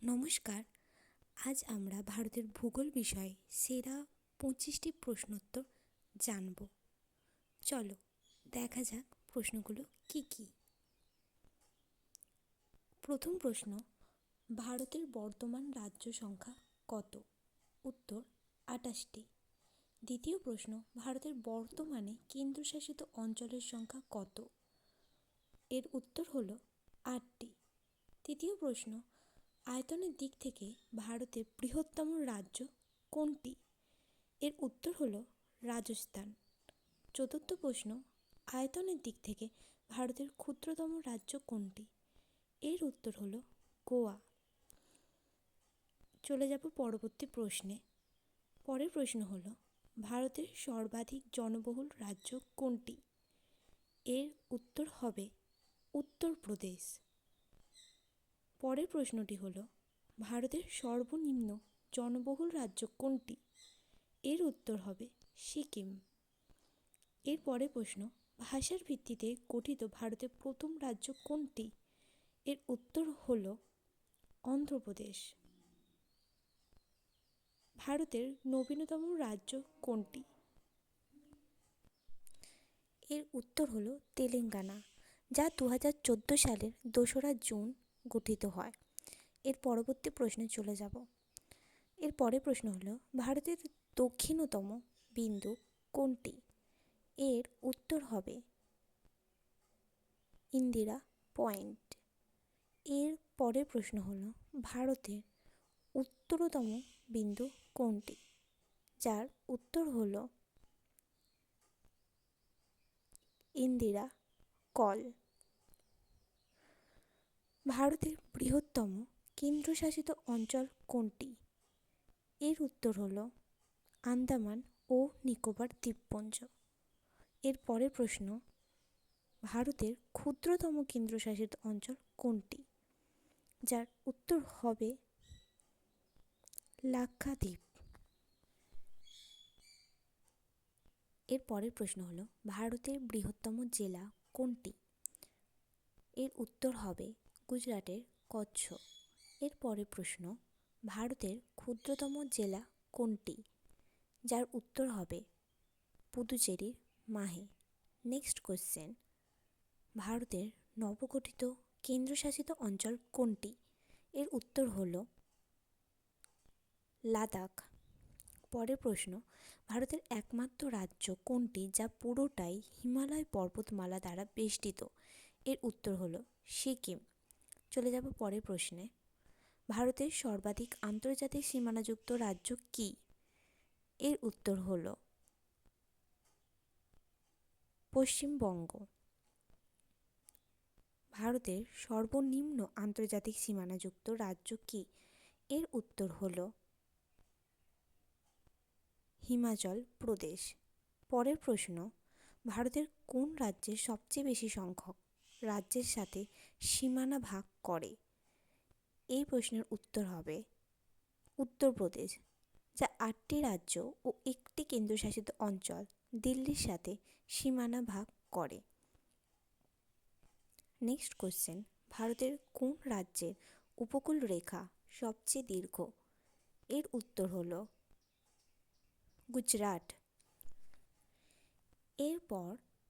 নমস্কার। আজ আমরা ভারতের ভূগোল বিষয়ে সেরা 25টি প্রশ্নোত্তর জানব। চলো দেখা যাক প্রশ্নগুলো কি কি। প্রথম প্রশ্ন, ভারতের বর্তমান রাজ্য সংখ্যা কত? উত্তর 28টি। দ্বিতীয় প্রশ্ন, ভারতের বর্তমানে কেন্দ্রশাসিত অঞ্চলের সংখ্যা কত? এর উত্তর হলো 8টি। তৃতীয় প্রশ্ন, আয়তনের দিক থেকে ভারতের বৃহত্তম রাজ্য কোনটি? এর উত্তর হলো রাজস্থান। চতুর্থ প্রশ্ন, আয়তনের দিক থেকে ভারতের ক্ষুদ্রতম রাজ্য কোনটি? এর উত্তর হলো গোয়া। চলে যাব পরবর্তী প্রশ্নে। পরের প্রশ্ন হলো, ভারতের সর্বাধিক জনবহুল রাজ্য কোনটি? এর উত্তর হবে উত্তরপ্রদেশ। পরের প্রশ্নটি হলো, ভারতের সর্বনিম্ন জনবহুল রাজ্য কোনটি? এর উত্তর হবে সিকিম। এর পরের প্রশ্ন, ভাষার ভিত্তিতে গঠিত ভারতের প্রথম রাজ্য কোনটি? এর উত্তর হল অন্ধ্রপ্রদেশ। ভারতের নবীনতম রাজ্য কোনটি? এর উত্তর হল তেলেঙ্গানা, যা 2014 সালের 2রা জুন গঠিত হয়। এর পরবর্তী প্রশ্নে চলে যাব। এর পরের প্রশ্ন হলো, ভারতের দক্ষিণতম বিন্দু কোনটি? এর উত্তর হবে ইন্দিরা পয়েন্ট। এর পরের প্রশ্ন হলো, ভারতের উত্তরতম বিন্দু কোনটি? যার উত্তর হলো ইন্দিরা কল। ভারতের বৃহত্তম কেন্দ্রশাসিত অঞ্চল কোনটি? এর উত্তর হলো আন্দামান ও নিকোবর দ্বীপপুঞ্জ। এর পরের প্রশ্ন, ভারতের ক্ষুদ্রতম কেন্দ্রশাসিত অঞ্চল কোনটি? যার উত্তর হবে লাক্ষাদ্বীপ। এর পরের প্রশ্ন হলো, ভারতের বৃহত্তম জেলা কোনটি? এর উত্তর হবে গুজরাটের কচ্ছ। এর পরের প্রশ্ন, ভারতের ক্ষুদ্রতম জেলা কোনটি? যার উত্তর হবে পুদুচেরির মাহে। নেক্সট কোশ্চেন, ভারতের নবগঠিত কেন্দ্রশাসিত অঞ্চল কোনটি? এর উত্তর হল লাদাখ। পরের প্রশ্ন, ভারতের একমাত্র রাজ্য কোনটি যা পুরোটাই হিমালয় পর্বতমালা দ্বারা বেষ্টিত? এর উত্তর হল সিকিম। চলে যাব পরের প্রশ্নে, ভারতের সর্বাধিক আন্তর্জাতিক সীমানাযুক্ত রাজ্য কি? এর উত্তর হল পশ্চিমবঙ্গ। ভারতের সর্বনিম্ন আন্তর্জাতিক সীমানাযুক্ত রাজ্য কি? এর উত্তর হল হিমাচল প্রদেশ। পরের প্রশ্ন, ভারতের কোন রাজ্যের সবচেয়ে বেশি সংখ্যক রাজ্যের সাথে সীমানা ভাগ করে? এই প্রশ্নের উত্তর হবে উত্তরপ্রদেশ, যা 8টি রাজ্য ও একটি কেন্দ্রশাসিত অঞ্চল দিল্লির সাথে সীমানা ভাগ করে। নেক্সট কোশ্চেন, ভারতের কোন রাজ্যের উপকূল রেখা সবচেয়ে দীর্ঘ? এর উত্তর হল গুজরাট। এরপর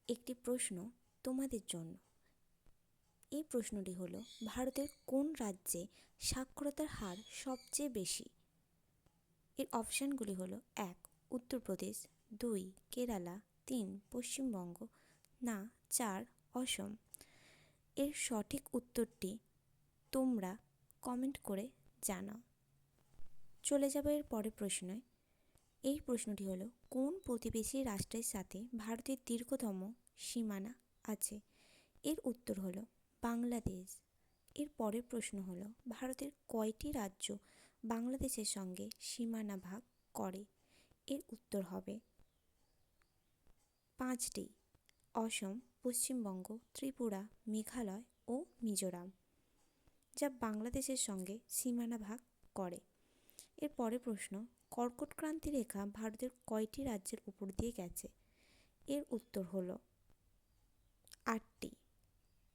একটি প্রশ্ন তোমাদের জন্য। এই প্রশ্নটি হল, ভারতের কোন রাজ্যে সাক্ষরতার হার সবচেয়ে বেশি? এর অপশানগুলি হলো 1 উত্তরপ্রদেশ, 2 কেরালা, 3 পশ্চিমবঙ্গ, না 4 অসম। এর সঠিক উত্তরটি তোমরা কমেন্ট করে জানাও। চলে যাবে এর পরের প্রশ্নে। এই প্রশ্নটি হলো, কোন প্রতিবেশী রাষ্ট্রের সাথে ভারতের দীর্ঘতম সীমানা আছে? এর উত্তর হলো বাংলাদেশ। এর পরের প্রশ্ন হলো, ভারতের কয়টি রাজ্য বাংলাদেশের সঙ্গে সীমানা ভাগ করে? এর উত্তর হবে 5টি, অসম, পশ্চিমবঙ্গ, ত্রিপুরা, মেঘালয় ও মিজোরাম, যা বাংলাদেশের সঙ্গে সীমানা ভাগ করে। এর পরের প্রশ্ন, কর্কট ক্রান্তি রেখা ভারতের কয়টি রাজ্যের উপর দিয়ে গেছে? এর উত্তর হলো 8টি।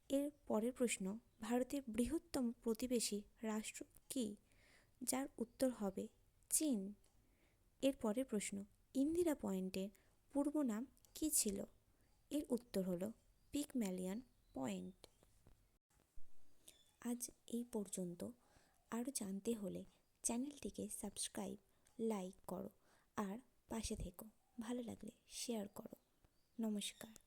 এর পরের প্রশ্ন, ভারতের বৃহত্তম প্রতিবেশী রাষ্ট্র কী? যার উত্তর হবে চীন। এর পরের প্রশ্ন, ইন্দিরা পয়েন্টের পূর্ব নাম কী ছিল? এর উত্তর হলো পিগম্যালিয়ন পয়েন্ট। আজ এই পর্যন্ত। আরও জানতে হলে চ্যানেলটিকে সাবস্ক্রাইব, লাইক করো আর পাশে থেকো। ভালো লাগলে শেয়ার করো। নমস্কার।